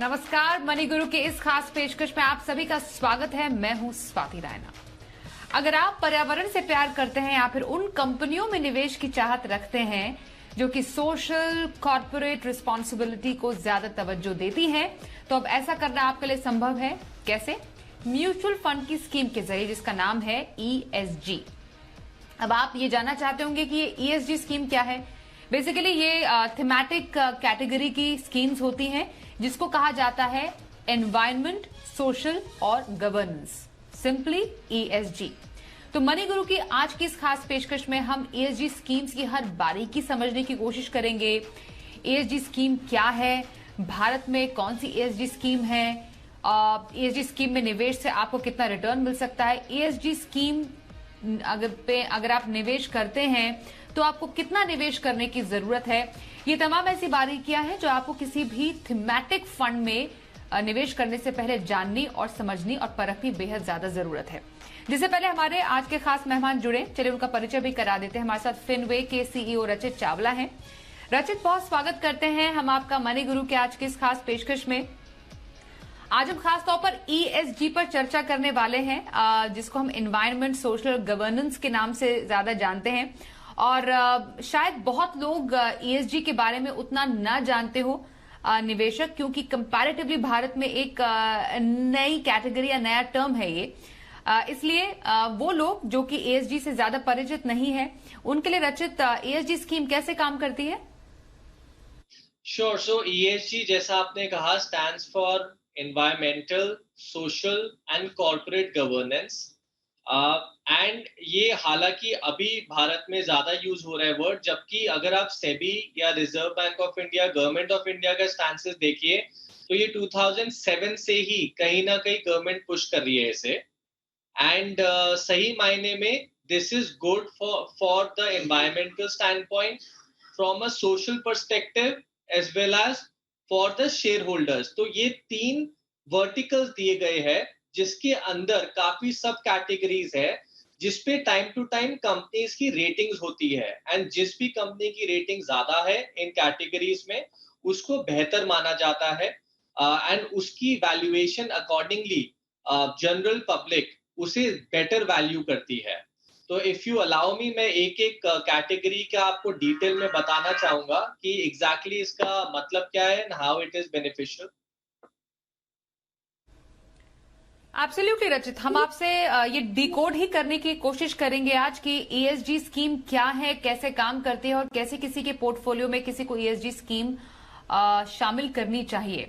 नमस्कार, मनी गुरु के इस खास पेशकश में आप सभी का स्वागत है। मैं हूं स्वाति रायना। अगर आप पर्यावरण से प्यार करते हैं या फिर उन कंपनियों में निवेश की चाहत रखते हैं जो कि सोशल कॉर्पोरेट रिस्पॉन्सिबिलिटी को ज्यादा तवज्जो देती हैं, तो अब ऐसा करना आपके लिए संभव है। कैसे? म्यूचुअल फंड की स्कीम के जरिए, जिसका नाम है ESG। अब आप ये जानना चाहते होंगे कि ये ESG स्कीम क्या है। बेसिकली ये थीमेटिक कैटेगरी की स्कीम्स होती हैं जिसको कहा जाता है एनवायरनमेंट, सोशल और गवर्नेंस, सिंपली ESG। तो मनी गुरु की आज की इस खास पेशकश में हम ESG स्कीम्स की हर बारीकी समझने की कोशिश करेंगे। ESG स्कीम क्या है, भारत में कौन सी ESG स्कीम है, ESG स्कीम में निवेश से आपको कितना रिटर्न मिल सकता है, ESG स्कीम अगर आप निवेश करते हैं तो आपको कितना निवेश करने की जरूरत है। ये तमाम ऐसी बारीकियां हैं जो आपको किसी भी थीमेटिक फंड में निवेश करने से पहले जाननी और समझनी और परखनी बेहद ज्यादा जरूरत है। जिससे पहले हमारे आज के खास मेहमान जुड़े, चलिए उनका परिचय भी करा देते हैं। हमारे साथ फिनवे के CEO रचित चावला हैं। रचित, बहुत स्वागत करते हैं हम आपका मनी गुरु के आज के इस खास पेशकश में। आज हम खास तौर पर ESG पर चर्चा करने वाले हैं, जिसको हम एनवायरनमेंट, सोशल, गवर्नेंस के नाम से ज्यादा जानते हैं। और शायद बहुत लोग ESG के बारे में उतना ना जानते हो निवेशक, क्योंकि कंपैरेटिवली भारत में एक नई कैटेगरी या नया टर्म है ये। इसलिए वो लोग जो कि ESG से ज्यादा परिचित नहीं है, उनके लिए रचित ESG स्कीम कैसे काम करती है? श्योर। सो ESG, जैसा आपने कहा, stands for environmental, social and corporate governance. And ये हालांकि अभी भारत में ज्यादा यूज हो रहा है वर्ड, जबकि अगर आप सेबी या reserve bank of India, government of India का स्टैंसेस देखिए तो ये 2007 से ही कहीं ना कहीं गवर्नमेंट पुश कर रही है इसे। एंड सही मायने में this is good for the environmental standpoint, from a social perspective as well as for the shareholders. तो ये 3 वर्टिकल्स दिए गए हैं जिसके अंदर काफी सब कैटेगरीज है, जिसपे टाइम टू टाइम कंपनीज की रेटिंग्स होती है। एंड जिस भी कंपनी की रेटिंग ज्यादा है इन कैटेगरीज में, उसको बेहतर माना जाता है। एंड उसकी वैल्यूएशन अकॉर्डिंगली जनरल पब्लिक उसे बेटर वैल्यू करती है। तो इफ यू अलाउ मी, मैं एक एक कैटेगरी का आपको डिटेल में बताना चाहूंगा कि एग्जैक्टली इसका मतलब क्या है and how it is beneficial. Absolutely रचित, हम आपसे ये डिकोड ही करने की कोशिश करेंगे आज की ESG स्कीम क्या है, कैसे काम करती है और कैसे किसी के पोर्टफोलियो में किसी को ESG स्कीम शामिल करनी चाहिए।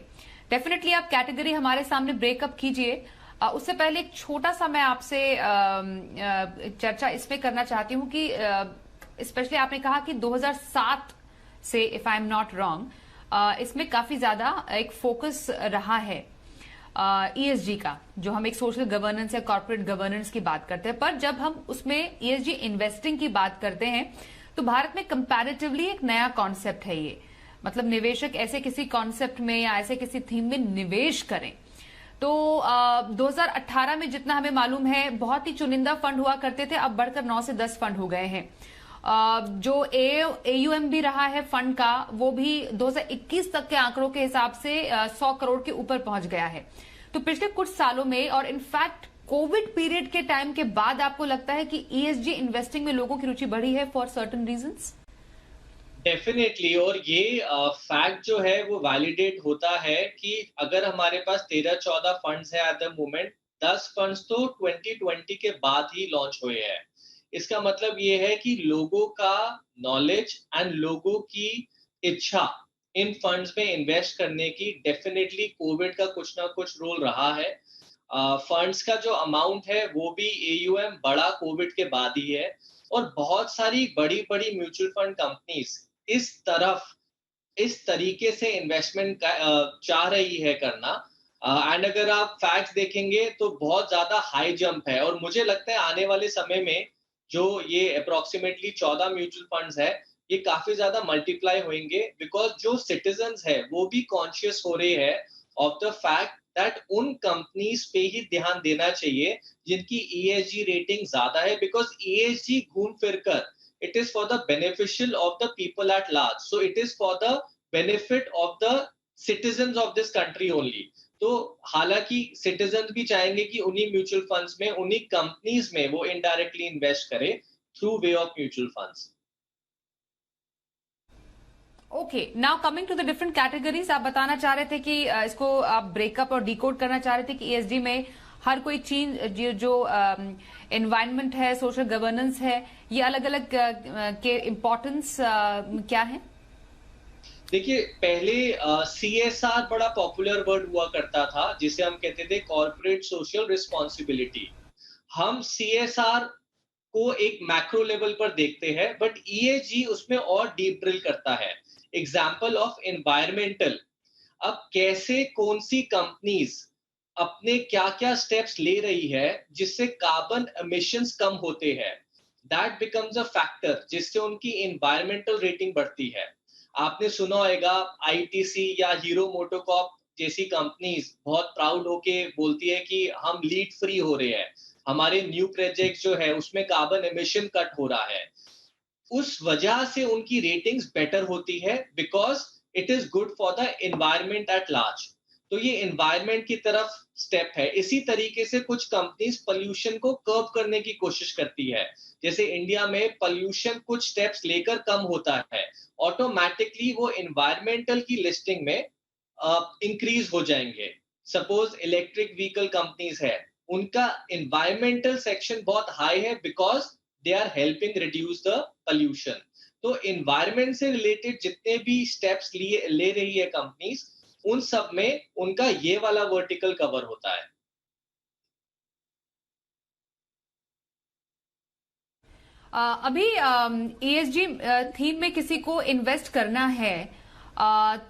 डेफिनेटली आप कैटेगरी हमारे सामने ब्रेकअप कीजिए। उससे पहले एक छोटा सा मैं आपसे चर्चा इसमें करना चाहती हूँ कि स्पेशली आपने कहा कि 2007 से, if I am not wrong, इसमें काफी ज्यादा एक फोकस रहा है ESG का, जो हम एक सोशल गवर्नेंस या कॉर्पोरेट गवर्नेंस की बात करते हैं। पर जब हम उसमें ESG इन्वेस्टिंग की बात करते हैं तो भारत में कंपैरेटिवली एक नया कॉन्सेप्ट है ये। मतलब निवेशक ऐसे किसी कॉन्सेप्ट में या ऐसे किसी थीम में निवेश करें तो 2018 में जितना हमें मालूम है बहुत ही चुनिंदा फंड हुआ करते थे, अब बढ़कर 9 से 10 फंड हो गए हैं। जो AUM भी रहा है फंड का, वो भी 2021 तक के आंकड़ों के हिसाब से 100 करोड़ के ऊपर पहुंच गया है। तो पिछले कुछ सालों में और इनफैक्ट कोविड पीरियड के टाइम के बाद आपको लगता है कि ESG इन्वेस्टिंग में लोगों की रुचि बढ़ी है फॉर सर्टेन रीजंस? डेफिनेटली। और ये फैक्ट जो है वो वैलिडेट होता है कि अगर हमारे पास 13-14 फंड्स हैं एट द मोमेंट, 10 फंड्स तो 2020 के बाद ही लॉन्च हुए हैं। इसका मतलब ये है कि लोगों का नॉलेज एंड लोगों की इच्छा इन फंड्स में इन्वेस्ट करने की डेफिनेटली कोविड का कुछ ना कुछ रोल रहा है। फंड्स का जो अमाउंट है वो भी AUM बढ़ा कोविड के बाद ही है। और बहुत सारी बड़ी बड़ी म्यूचुअल फंड कंपनीज इस तरीके से इन्वेस्टमेंट चाह रही है करना। एंड अगर आप फैक्ट्स देखेंगे तो बहुत ज्यादा हाई जंप है। और मुझे लगता है आने वाले समय में जो ये अप्रोक्सीमेटली 14 म्यूचुअल फंड्स है, ये काफी ज्यादा मल्टीप्लाई होंगे, बिकॉज जो सिटीजन्स है वो भी कॉन्शियस हो रहे हैं ऑफ द फैक्ट दैट उन कंपनीज पे ही ध्यान देना चाहिए जिनकी ESG रेटिंग ज्यादा है। बिकॉज ESG घूम फिर कर it is for the beneficial of the people at large, so it is for the benefit of the citizens of this country only. तो हालांकि सिटीजन भी चाहेंगे कि उन्हीं म्यूचुअल फंड्स में, उन्हीं कंपनीज में वो इनडायरेक्टली इन्वेस्ट करे through way of mutual funds. Okay, now coming to the different categories, आप बताना चाह रहे थे कि इसको आप ब्रेकअप और डिकोड करना चाह रहे थे कि ईएसजी में हर कोई चीज जो एनवायरनमेंट है, सोशल गवर्नेंस है, ये अलग अलग के इम्पोर्टेंस क्या है? देखिए, पहले सीएसआर बड़ा पॉपुलर वर्ड हुआ करता था, जिसे हम कहते थे कॉर्पोरेट सोशल रिस्पॉन्सिबिलिटी। हम सीएसआर को एक मैक्रो लेवल पर देखते हैं, बट ईएसजी उसमें और डीप ड्रिल करता है। एग्जाम्पल ऑफ एनवायरमेंटल, अब कैसे कौन सी कंपनीज अपने क्या क्या स्टेप्स ले रही है जिससे कार्बन एमिशंस कम होते हैं, दैट बिकम्स अ फैक्टर जिससे उनकी एनवायरमेंटल रेटिंग बढ़ती है। आपने सुना होगा आईटीसी या हीरो मोटोकॉर्प जैसी कंपनीज बहुत प्राउड होके बोलती है कि हम लीड फ्री हो रहे हैं, हमारे न्यू प्रोजेक्ट जो है उसमें कार्बन एमिशन कट हो रहा है। उस वजह से उनकी रेटिंग्स बेटर होती है, because it is good for the environment at large. तो ये एनवायरमेंट की तरफ स्टेप है। इसी तरीके से कुछ कंपनीज पोल्यूशन को कर्व करने की कोशिश करती है। जैसे इंडिया में पोल्यूशन कुछ स्टेप्स लेकर कम होता है, ऑटोमेटिकली वो एनवायरमेंटल की लिस्टिंग में इंक्रीज हो जाएंगे। सपोज इलेक्ट्रिक व्हीकल कंपनीज है, उनका एनवायरमेंटल सेक्शन बहुत हाई है, because they are helping reduce the pollution. तो एनवायरमेंट से रिलेटेड जितने भी स्टेप्स ले रही है कंपनीज, उन सब में उनका ये वाला वर्टिकल कवर होता है। अभी ईएसजी थीम में किसी को इन्वेस्ट करना है,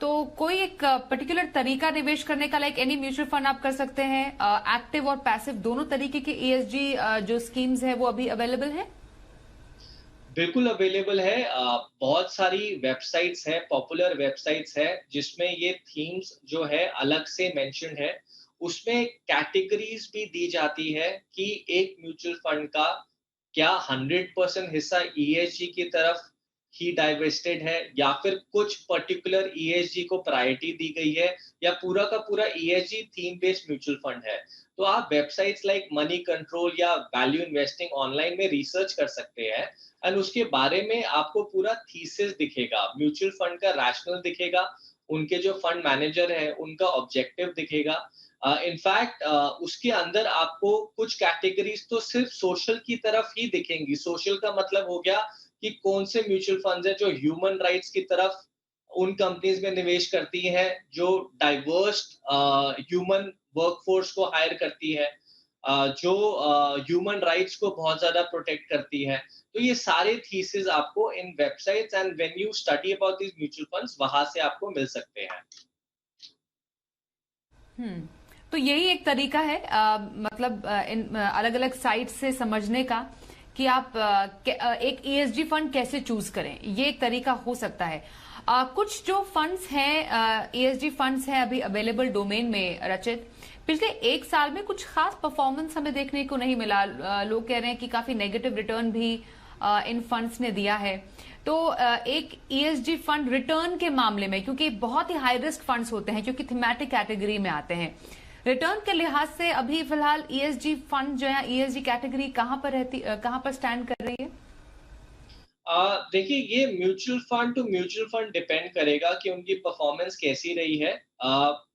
तो कोई एक पर्टिकुलर तरीका निवेश करने का, लाइक एनी म्यूचुअल फंड आप कर सकते हैं, एक्टिव और पैसिव दोनों तरीके के ईएसजी जो स्कीम्स है वो अभी अवेलेबल है? बिल्कुल अवेलेबल है। बहुत सारी वेबसाइट्स है, पॉपुलर वेबसाइट्स है, जिसमें ये थीम्स जो है अलग से मेंशन है। उसमें कैटेगरीज भी दी जाती है कि एक म्यूचुअल फंड का क्या 100% हिस्सा ईएसजी की तरफ ही डाइवेस्टेड है, या फिर कुछ पर्टिकुलर ईएसजी को प्रायोरिटी दी गई है, या पूरा का पूरा ESG theme based mutual fund है। तो आप वेबसाइट्स लाइक मनी कंट्रोल या वैल्यू इन्वेस्टिंग ऑनलाइन में रिसर्च कर सकते हैं, एंड उसके बारे में आपको पूरा थीसिस दिखेगा, म्यूचुअल फंड का रैशनल दिखेगा, उनके जो फंड मैनेजर है उनका ऑब्जेक्टिव दिखेगा। इनफैक्ट उसके अंदर आपको कुछ कैटेगरीज तो सिर्फ सोशल की तरफ ही दिखेंगी। सोशल का मतलब हो गया कि कौन से म्यूचुअल फंड्स है जो ह्यूमन राइट्स की तरफ उन कंपनीज में निवेश करती हैं, जो डाइवर्स ह्यूमन वर्कफोर्स को हायर करती है, जो ह्यूमन राइट्स को बहुत ज्यादा प्रोटेक्ट करती है। तो ये सारे थीसिस आपको इन websites and when you study about this mutual funds वहां से आपको मिल सकते हैं। तो यही एक तरीका है, मतलब इन अलग अलग साइट से समझने का कि आप एक ईएसजी फंड कैसे चूज करें, ये एक तरीका हो सकता है। कुछ जो फंड्स हैं, ईएसजी फंड्स हैं अभी अवेलेबल डोमेन में, रचित, पिछले एक साल में कुछ खास परफॉर्मेंस हमें देखने को नहीं मिला। लोग कह रहे हैं कि काफी नेगेटिव रिटर्न भी इन फंड्स ने दिया है। तो एक ईएसजी फंड रिटर्न के मामले में, क्योंकि बहुत ही हाई रिस्क फंड्स होते हैं, क्योंकि थीमेटिक कैटेगरी में आते हैं, रिटर्न के लिहाज से अभी फिलहाल ईएसजी फंड जो है, ईएसजी कैटेगरी कहां पर स्टैंड कर रही है? देखिए, ये mutual fund to mutual fund depend करेगा कि उनकी परफॉर्मेंस कैसी रही है।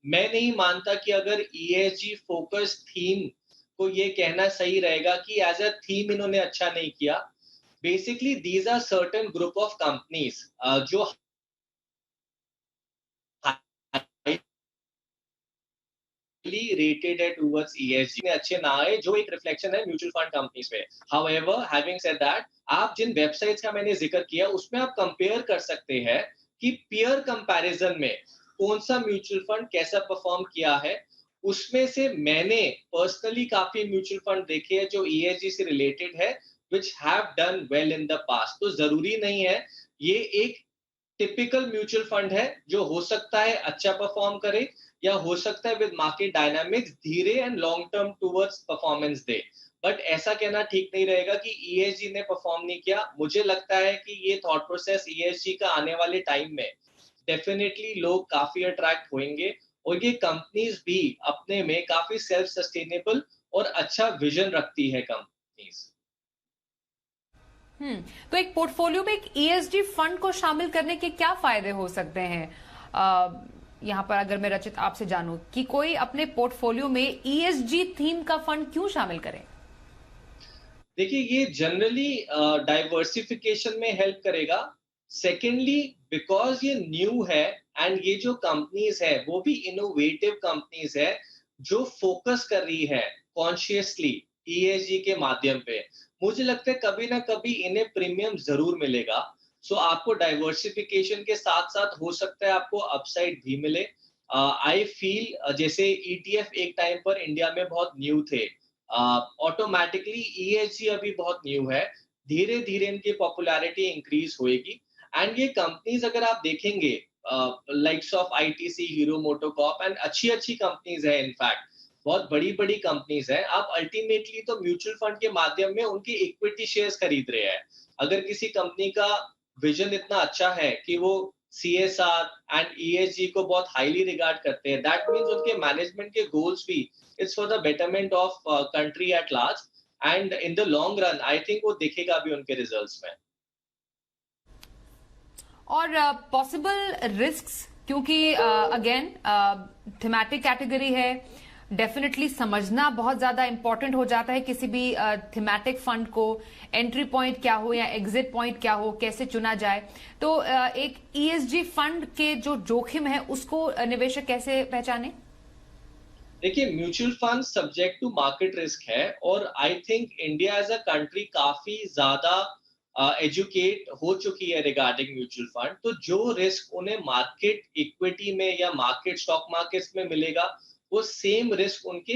मैं नहीं मानता कि अगर ईएसजी फोकस थीम को ये कहना सही रहेगा कि एज अ थीम इन्होंने अच्छा नहीं किया। Basically these are certain group of companies जो रेटेड है टुवर्ड्स ईएसजी में अच्छे ना आए, जो एक रिफ्लेक्शन है म्यूचुअल फंड कंपनीज पे। हाउएवर, हैविंग सेड दैट, आप जिन वेबसाइट्स का मैंने जिक्र किया उसमें आप कंपेयर कर सकते हैं कि पीयर कंपैरिजन में कौन सा म्यूचुअल फंड कैसा परफॉर्म किया है। उसमें से मैंने पर्सनली काफी म्यूचुअल फंड देखे हैं जो ईएसजी से रिलेटेड है, which have done well in the past। तो जरूरी नहीं है, ये एक टिपिकल म्यूचुअल फंड है जो हो सकता है अच्छा परफॉर्म करे, या हो सकता है विद मार्केट डायनामिक्स धीरे and long term towards performance they. But ऐसा कहना ठीक नहीं रहेगा कि ईएसजी ने परफॉर्म नहीं किया। मुझे लगता है कि ये थॉट प्रोसेस ईएसजी का आने वाले टाइम में डेफिनेटली लोग काफी अट्रैक्ट होंगे और ये कंपनीज भी अपने में काफी सेल्फ सस्टेनेबल और अच्छा विजन रखती है कंपनीज। हम्म। तो एक पोर्टफोलियो में एक ईएसजी फंड को शामिल करने के क्या फायदे हो सकते हैं? यहां पर अगर मैं रचित आपसे जानूं कि कोई अपने पोर्टफोलियो में ईएसजी थीम का फंड क्यों शामिल करे? देखिए ये जनरली डाइवर्सिफिकेशन में हेल्प करेगा। सेकेंडली बिकॉज ये न्यू है एंड ये जो कंपनीज है वो भी इनोवेटिव कंपनीज है जो फोकस कर रही है कॉन्शियसली ईएसजी के माध्यम पे, मुझे लगता है कभी ना कभी इन्हें प्रीमियम जरूर मिलेगा। सो आपको डाइवर्सिफिकेशन के साथ साथ हो सकता है आपको अपसाइड भी मिले। आई फील जैसे ईटीएफ एक टाइम पर इंडिया में बहुत न्यू थे, ऑटोमेटिकली ईएसजी अभी बहुत न्यू है, धीरे धीरे इनकी पॉपुलैरिटी इंक्रीज होएगी। एंड ये कंपनीज अगर आप देखेंगे likes of ITC, hero MotoCorp and अच्छी अच्छी कंपनीज है, इनफैक्ट बहुत बड़ी बड़ी कंपनीज है, आप अल्टीमेटली तो म्यूचुअल फंड के माध्यम में उनकी इक्विटी शेयर्स खरीद रहे हैं। अगर किसी कंपनी का विजन इतना अच्छा है कि वो सीएसआर एंड ईएसजी को बहुत हाईली रिगार्ड करते हैं, दैट मीन्स उनके मैनेजमेंट के गोल्स भी it's for the betterment of country at large and in the long run I think वो दिखेगा भी उनके रिजल्ट्स में। और पॉसिबल रिस्क्स, क्योंकि अगेन थीमेटिक कैटेगरी है, डेफिनेटली समझना बहुत ज्यादा इंपॉर्टेंट हो जाता है किसी भी थीमेटिक फंड को। एंट्री पॉइंट क्या हो या एग्जिट पॉइंट क्या हो, कैसे चुना जाए। तो एक ईएसजी फंड के जो जोखिम है उसको निवेशक कैसे पहचाने? देखिए mutual fund subject to market risk है और I think India as a country काफी ज्यादा एजुकेट हो चुकी है रिगार्डिंग म्यूचुअल फंड। तो जो रिस्क उन्हें मार्केट इक्विटी में या मार्केट स्टॉक मार्केट्स में मिलेगा वो सेम रिस्क उनके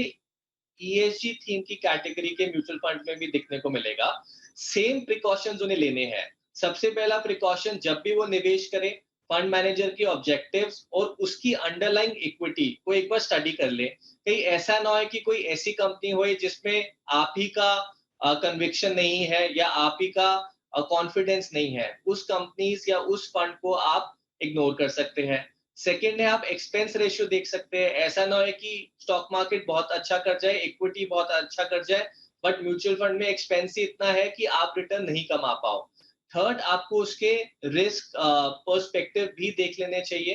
ईएसजी थीम की कैटेगरी के म्यूचुअल फंड में भी दिखने को मिलेगा। सेम प्रिकॉशंस उन्हें लेने हैं। सबसे पहला प्रिकॉशन, जब भी वो निवेश करें फंड मैनेजर के ऑब्जेक्टिव्स और उसकी अंडरलाइंग इक्विटी को एक बार स्टडी कर ले। कहीं ऐसा ना हो कि कोई ऐसी कंपनी हो जिसमें आप ही का कन्विक्शन नहीं है या आप ही का कॉन्फिडेंस नहीं है, उस कंपनीज या उस फंड को आप इग्नोर कर सकते हैं। सेकेंड है आप एक्सपेंस रेशियो देख सकते हैं। ऐसा ना हो कि स्टॉक मार्केट बहुत अच्छा कर जाए, इक्विटी बहुत अच्छा कर जाए, बट म्यूचुअल फंड में एक्सपेंस ही इतना है कि आप रिटर्न नहीं कमा पाओ। थर्ड, आपको उसके रिस्क पर्सपेक्टिव भी देख लेने चाहिए।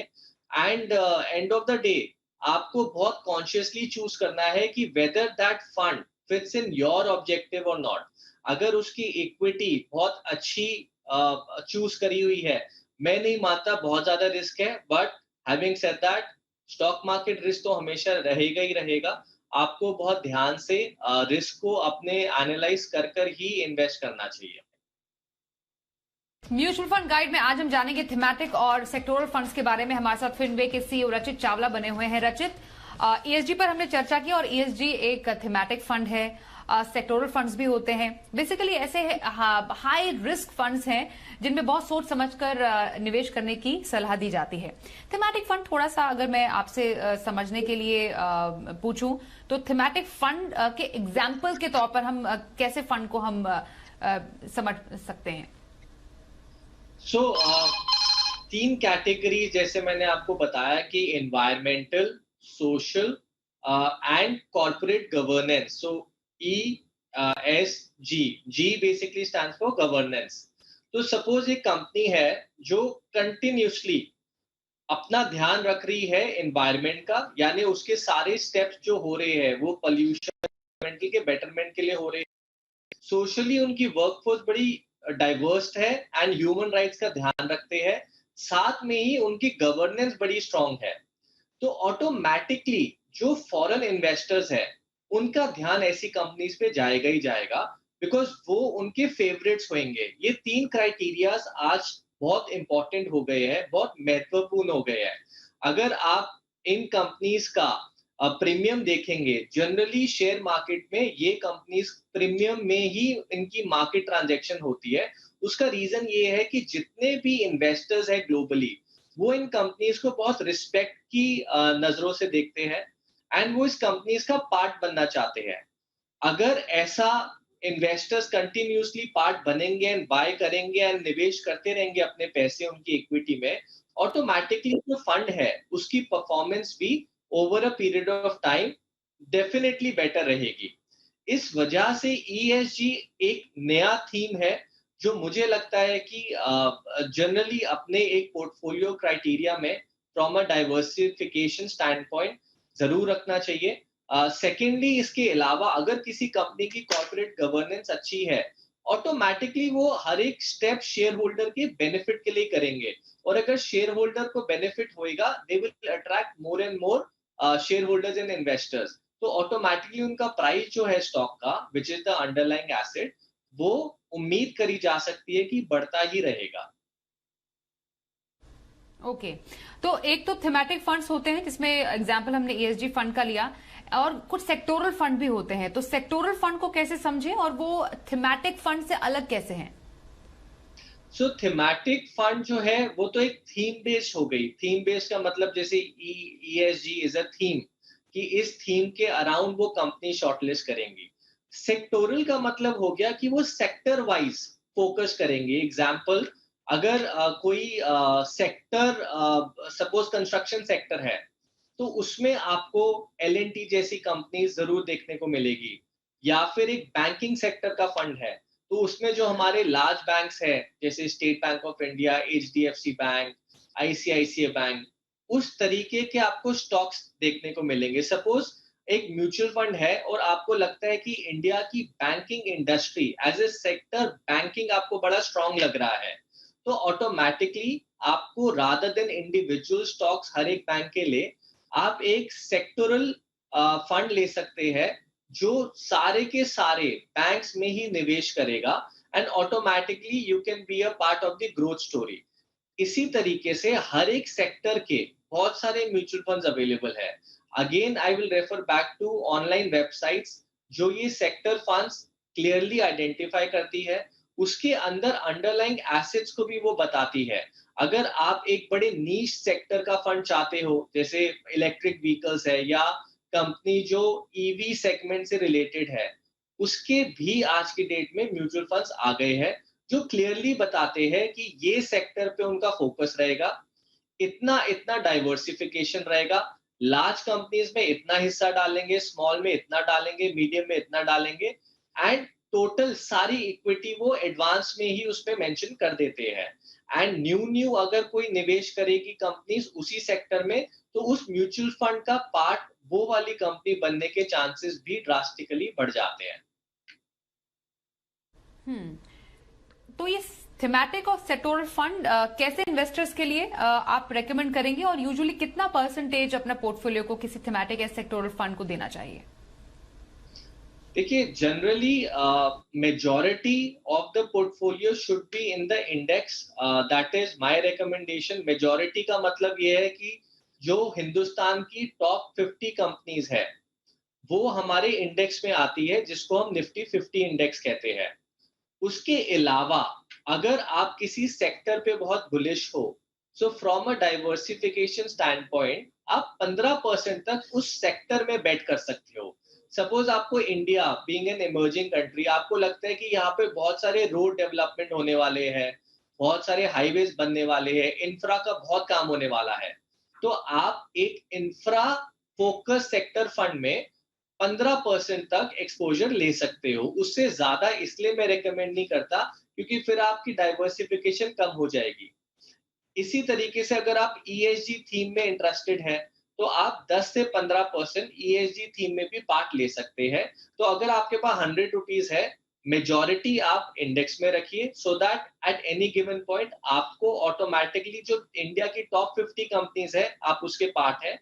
And end of the day आपको बहुत कॉन्शियसली चूज करना है कि whether that fund fits in your objective और नॉट। अगर उसकी इक्विटी बहुत अच्छी चूज करी हुई है, मैं नहीं मानता बहुत ज्यादा रिस्क है, but having said that stock market risk तो हमेशा रहेगा ही रहेगा। आपको बहुत ध्यान से रिस्क को अपने एनालाइज कर कर ही इन्वेस्ट करना चाहिए। म्यूचुअल फंड गाइड में आज हम जानेंगे थीमेटिक और सेक्टोरल फंड्स के बारे में। हमारे साथ फिनवे के सीईओ रचित चावला बने हुए हैं। रचित, ईएसजी पर हमने चर्चा की और ईएसजी एक थीमेटिक फंड है, सेक्टोरल फंड्स भी होते हैं। बेसिकली ऐसे हाई रिस्क फंड्स हैं जिनमें बहुत सोच समझकर निवेश करने की सलाह दी जाती है। थीमेटिक फंड थोड़ा सा अगर मैं आपसे समझने के लिए पूछूं तो थीमेटिक फंड के एग्जाम्पल के तौर पर हम कैसे फंड को हम समझ सकते हैं? तीन कैटेगरी जैसे मैंने आपको बताया कि environmental, social and corporate governance. So E S G, G basically stands for governance. तो सपोज एक कंपनी है जो कंटिन्यूसली अपना ध्यान रख रही है एनवायरमेंट का, यानी उसके सारे स्टेप्स जो हो रहे हैं वो पोल्यूशन के बेटरमेंट के लिए हो रहे हैं। सोशली उनकी वर्कफोर्स बड़ी डाइवर्स है एंड ह्यूमन राइट्स का ध्यान रखते हैं, साथ में ही उनकी गवर्नेंस बड़ी स्ट्रांग है। तो ऑटोमेटिकली जो फॉरेन इन्वेस्टर्स हैं उनका ध्यान ऐसी कंपनीज पे जाएगा ही जाएगा, बिकॉज वो उनके फेवरेट्स होंगे। ये तीन क्राइटेरियाज आज बहुत इंपॉर्टेंट हो गए हैं, बहुत महत्वपूर्ण हो गए हैं। अगर आप इन कंपनीज का प्रीमियम देखेंगे, जनरली शेयर मार्केट में ये कंपनीज प्रीमियम में ही इनकी मार्केट ट्रांजैक्शन होती है। उसका रीजन ये है कि जितने भी इन्वेस्टर्स हैं ग्लोबली वो इन कंपनीज को बहुत रिस्पेक्ट की नजरों से देखते हैं एंड वो इस कंपनीज का पार्ट बनना चाहते हैं। अगर ऐसा इन्वेस्टर्स कंटिन्यूसली पार्ट बनेंगे एंड बाय करेंगे एंड निवेश करते रहेंगे अपने पैसे उनकी इक्विटी में, ऑटोमेटिकली जो फंड है उसकी परफॉर्मेंस भी over a period of time definitely better रहेगी। इस वजह से ईएसजी एक नया थीम है जो मुझे लगता है कि जनरली अपने एक पोर्टफोलियो क्राइटेरिया में from a diversification stand point जरूर रखना चाहिए। सेकेंडली इसके अलावा अगर किसी कंपनी की कॉर्पोरेट गवर्नेंस अच्छी है, ऑटोमेटिकली वो हर एक स्टेप शेयर होल्डर के बेनिफिट के लिए करेंगे, और अगर शेयर होल्डर को बेनिफिट होएगा they will attract more and more share holders and investors. तो ऑटोमेटिकली उनका प्राइस जो है स्टॉक का which is the underlying asset, वो उम्मीद करी जा सकती है कि बढ़ता ही रहेगा। ओके तो एक तो थीमेटिक फंड्स होते हैं जिसमें एग्जांपल हमने ईएसजी फंड का लिया, और कुछ सेक्टोरल फंड भी होते हैं, तो सेक्टोरल फंड को कैसे समझें और वो थीमेटिक फंड से अलग कैसे हैं? सो थीमेटिक फंड जो है वो तो एक थीम बेस्ड हो गई। थीम बेस्ड का मतलब जैसे ईएसजी इज अ थीम, कि इस थीम के अराउंड वो कंपनी शॉर्टलिस्ट करेंगी। सेक्टोरल का मतलब हो गया कि वो सेक्टर वाइज फोकस करेंगे। एग्जांपल, अगर कोई सेक्टर सपोज कंस्ट्रक्शन सेक्टर है, तो उसमें आपको एल&टी जैसी कंपनी जरूर देखने को मिलेगी। या फिर एक बैंकिंग सेक्टर का फंड है, तो उसमें जो हमारे लार्ज बैंक्स हैं जैसे state bank of India, HDFC bank, ICICI bank, उस तरीके के आपको स्टॉक्स देखने को मिलेंगे। सपोज एक म्यूचुअल फंड है और आपको लगता है कि इंडिया की banking industry as a sector, banking आपको बड़ा स्ट्रांग लग रहा है, तो ऑटोमेटिकली आपको रादर देन इंडिविजुअल स्टॉक्स हर एक बैंक के लिए, आप एक सेक्टोरल फंड ले सकते हैं जो सारे के सारे बैंक्स में ही निवेश करेगा, and automatically you can be a part of the growth story. इसी तरीके से हर एक सेक्टर के बहुत सारे म्यूचुअल फंड्स अवेलेबल है। Again I will refer back to online websites जो ये सेक्टर फंड्स क्लियरली आइडेंटिफाई करती है, उसके अंदर अंडरलाइंग एसेट्स को भी वो बताती है। अगर आप एक बड़े नीश सेक्टर का फंड चाहते हो, जैसे इलेक्ट्रिक व्हीकल्स है या कंपनी जो ईवी सेगमेंट से रिलेटेड है, उसके भी आज की डेट में म्यूचुअल फंड्स आ गए हैं जो क्लियरली बताते हैं कि ये सेक्टर पे उनका फोकस रहेगा, इतना इतना डाइवर्सिफिकेशन रहेगा, लार्ज कंपनीज में इतना हिस्सा डालेंगे, स्मॉल में इतना डालेंगे, मीडियम में इतना डालेंगे, एंड टोटल सारी इक्विटी वो एडवांस में ही उसमें मेंशन कर देते हैं। एंड न्यू अगर कोई निवेश करेगी कंपनीज उसी सेक्टर में, तो उस म्यूचुअल फंड का पार्ट वो वाली कंपनी बनने के चांसेस भी ड्रास्टिकली बढ़ जाते हैं। तो ये थीमेटिक और सेक्टोरल फंड कैसे इन्वेस्टर्स के लिए आप रेकमेंड करेंगे, और यूजुअली कितना परसेंटेज अपना पोर्टफोलियो को किसी थीमेटिक या सेक्टोरल फंड को देना चाहिए? देखिए, generally majority of the portfolio should be in the index, that is my recommendation. Majority का मतलब ये है कि जो हिंदुस्तान की टॉप 50 कंपनीज है वो हमारे इंडेक्स में आती है, जिसको हम निफ्टी 50 इंडेक्स कहते हैं। उसके अलावा अगर आप किसी सेक्टर पे बहुत बुलिश हो, so from a diversification stand point आप 15% तक उस सेक्टर में बेट कर सकते हो। सपोज आपको India being an emerging country, आपको लगता है कि यहाँ पे बहुत सारे रोड डेवलपमेंट होने वाले हैं, बहुत सारे हाईवेज बनने वाले हैं, इंफ्रा का बहुत काम होने वाला है, तो आप एक इंफ्रा फोकस सेक्टर फंड में 15% तक एक्सपोजर ले सकते हो। उससे ज्यादा इसलिए मैं रेकमेंड नहीं करता क्योंकि फिर आपकी डाइवर्सिफिकेशन कम हो जाएगी। इसी तरीके से अगर आप ईएसजी थीम में इंटरेस्टेड हैं, तो आप 10 से 15% ईएसजी थीम में भी पार्ट ले सकते हैं। तो अगर आपके पास 100 रुपीज है, मेजॉरिटी आप इंडेक्स में रखिए, so that at any given point आपको ऑटोमेटिकली जो इंडिया की टॉप 50 कंपनीज है आप उसके पार्ट है।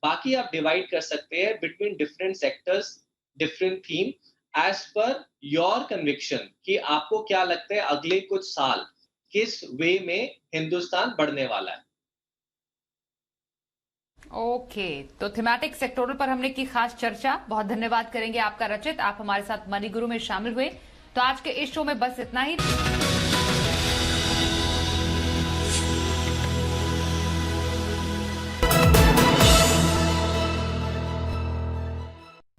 बाकी आप डिवाइड कर सकते हैं between different sectors, different theme, as per your conviction कि आपको क्या लगता है अगले कुछ साल किस वे में हिंदुस्तान बढ़ने वाला है। ओके तो थीमेटिक सेक्टोरल पर हमने की खास चर्चा। बहुत धन्यवाद करेंगे आपका रचित, आप हमारे साथ मनी गुरु में शामिल हुए। तो आज के इस शो में बस इतना ही।